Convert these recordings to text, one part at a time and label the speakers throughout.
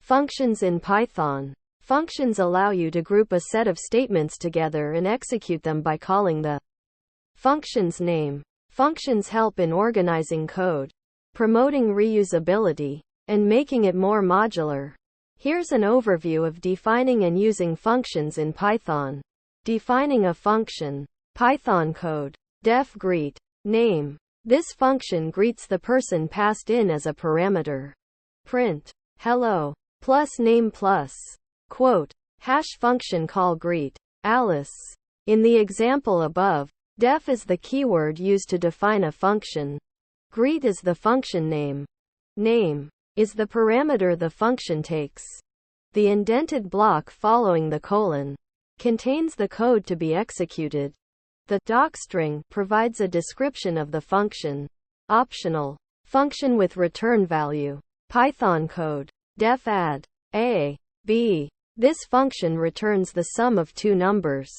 Speaker 1: Functions in Python. Functions allow you to group a set of statements together and execute them by calling the function's name. Functions help in organizing code, promoting reusability, and making it more modular. Here's an overview of defining and using functions in Python. Defining a function. Python code. Def greet. Name. This function greets the person passed in as a parameter. Print. Hello. Plus name plus. Quote. Hash function call greet. Alice. In the example above, def is the keyword used to define a function. Greet is the function name. Name is the parameter the function takes. The indented block following the colon contains the code to be executed. The docstring provides a description of the function. Optional. Function with return value. Python code. Def add a, b. This function returns the sum of two numbers.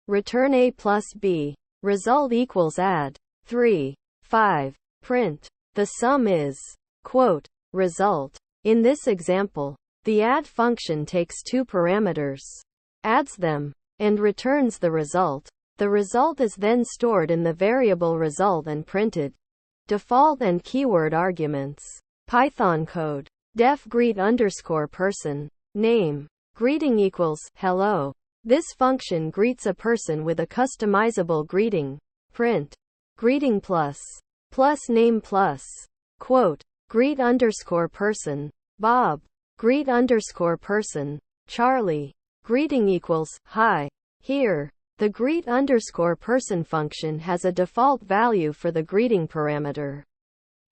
Speaker 1: Return a plus b. Result equals add 3, 5. Print. The sum is, quote, result. In this example, the add function takes two parameters, adds them, and returns the result. The result is then stored in the variable result and printed. Default and keyword arguments. Python code. Def greet underscore person. Name. Greeting equals hello. This function greets a person with a customizable greeting. Print. Greeting plus name plus. Quote. Greet underscore person. Bob. Greet underscore person. Charlie. Greeting equals hi. Here, the greet underscore person function has a default value for the greeting parameter.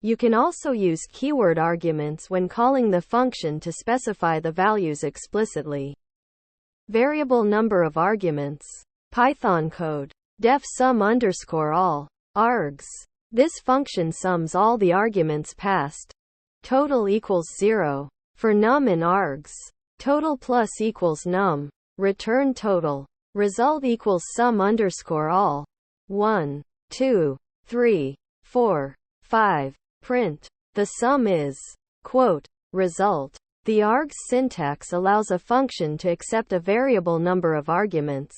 Speaker 1: You can also use keyword arguments when calling the function to specify the values explicitly. Variable number of arguments. Python code. Def sum underscore all. Args. This function sums all the arguments passed. Total equals 0. For num in args. Total plus equals num. Return total. Result equals sum underscore all. 1, 2, 3, 4, 5. Print. The sum is, quote, result. The args syntax allows a function to accept a variable number of arguments.